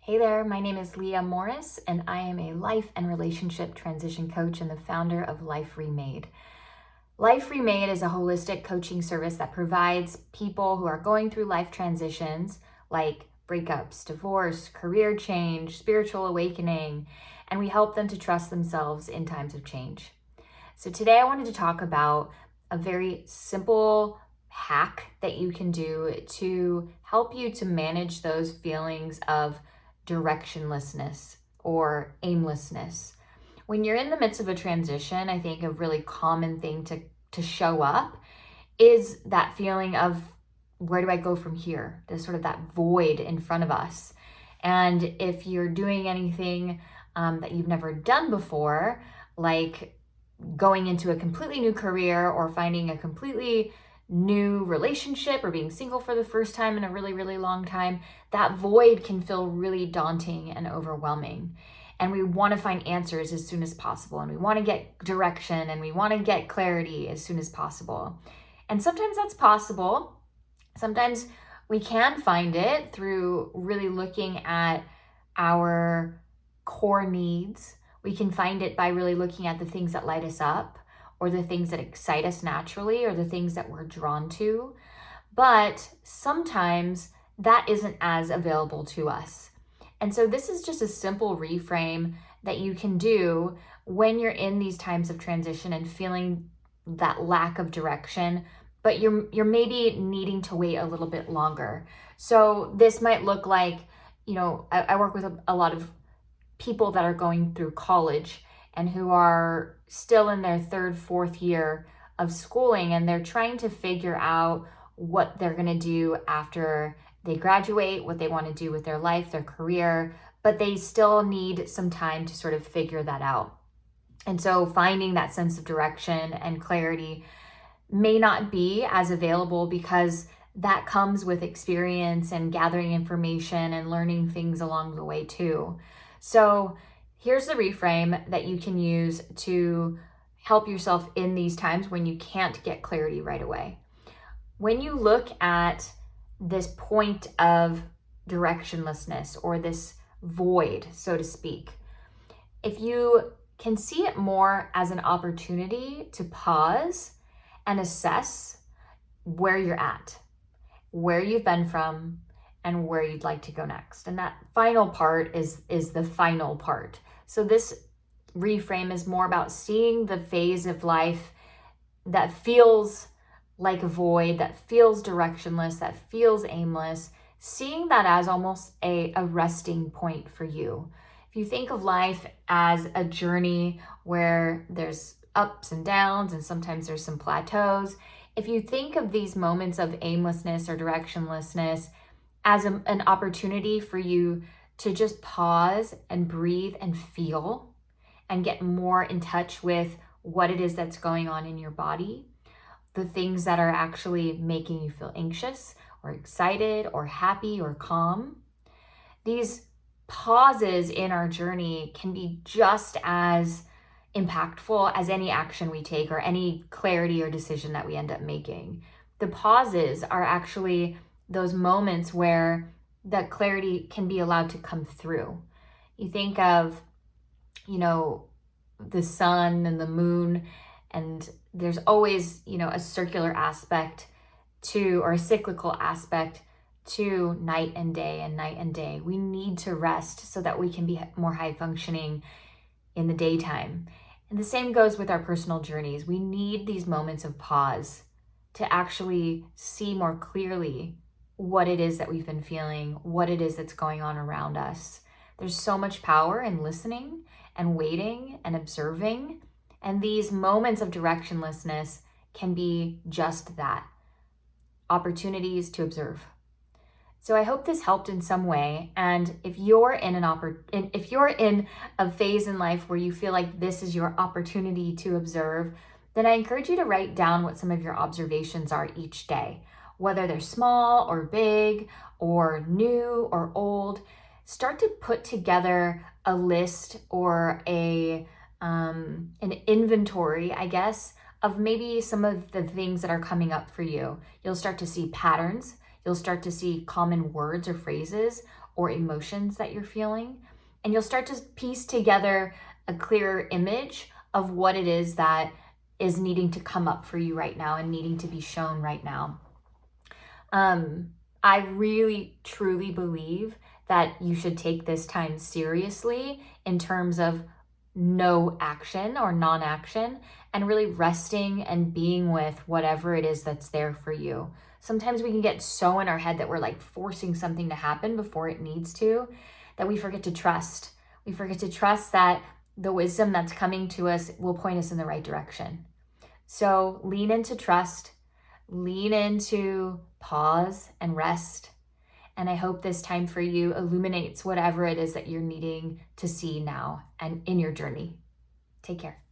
Hey there, my name is Leah Morris, and I am a life and relationship transition coach and the founder of Life Remade. Life Remade is a holistic coaching service that provides people who are going through life transitions like breakups, divorce, career change, spiritual awakening, and we help them to trust themselves in times of change. So today I wanted to talk about a very simple hack that you can do to help you to manage those feelings of directionlessness or aimlessness. When you're in the midst of a transition, I think a really common thing to show up is that feeling of where do I go from here? There's sort of that void in front of us. And if you're doing anything that you've never done before, like going into a completely new career or finding a completely new relationship or being single for the first time in a really, really long time, that void can feel really daunting and overwhelming. And we want to find answers as soon as possible. And we want to get direction and we want to get clarity as soon as possible. And sometimes that's possible. Sometimes we can find it through really looking at our core needs. We can find it by really looking at the things that light us up, or the things that excite us naturally, or the things that we're drawn to. But sometimes that isn't as available to us. And so this is just a simple reframe that you can do when you're in these times of transition and feeling that lack of direction, but you're maybe needing to wait a little bit longer. So this might look like, I work with a lot of people that are going through college and who are still in their third, fourth year of schooling, and they're trying to figure out what they're going to do after they graduate, what they want to do with their life, their career, but they still need some time to sort of figure that out. And so finding that sense of direction and clarity may not be as available because that comes with experience and gathering information and learning things along the way too. So here's the reframe that you can use to help yourself in these times when you can't get clarity right away. When you look at this point of directionlessness or this void, so to speak, if you can see it more as an opportunity to pause and assess where you're at, where you've been from, and where you'd like to go next. And that final part is the final part. So this reframe is more about seeing the phase of life that feels like a void, that feels directionless, that feels aimless, seeing that as almost a resting point for you. If you think of life as a journey where there's ups and downs and sometimes there's some plateaus, if you think of these moments of aimlessness or directionlessness as an opportunity for you to just pause and breathe and feel and get more in touch with what it is that's going on in your body, the things that are actually making you feel anxious or excited or happy or calm. These pauses in our journey can be just as impactful as any action we take or any clarity or decision that we end up making. The pauses are actually those moments where that clarity can be allowed to come through. You think of, the sun and the moon, and there's always, a circular aspect to, or a cyclical aspect to night and day and night and day. We need to rest so that we can be more high functioning in the daytime. And the same goes with our personal journeys. We need these moments of pause to actually see more clearly what it is that we've been feeling, what it is that's going on around us. There's so much power in listening and waiting and observing. And these moments of directionlessness can be just that, opportunities to observe. So I hope this helped in some way. And if you're in if you're in a phase in life where you feel like this is your opportunity to observe, then I encourage you to write down what some of your observations are each day, whether they're small or big or new or old. Start to put together a list or an inventory, I guess, of maybe some of the things that are coming up for you. You'll start to see patterns. You'll start to see common words or phrases or emotions that you're feeling. And you'll start to piece together a clearer image of what it is that is needing to come up for you right now and needing to be shown right now. I really, truly believe that you should take this time seriously in terms of no action or non-action, and really resting and being with whatever it is that's there for you. Sometimes we can get so in our head that we're like forcing something to happen before it needs to, that we forget to trust. We forget to trust that the wisdom that's coming to us will point us in the right direction. So lean into trust, lean into pause and rest. And I hope this time for you illuminates whatever it is that you're needing to see now and in your journey. Take care.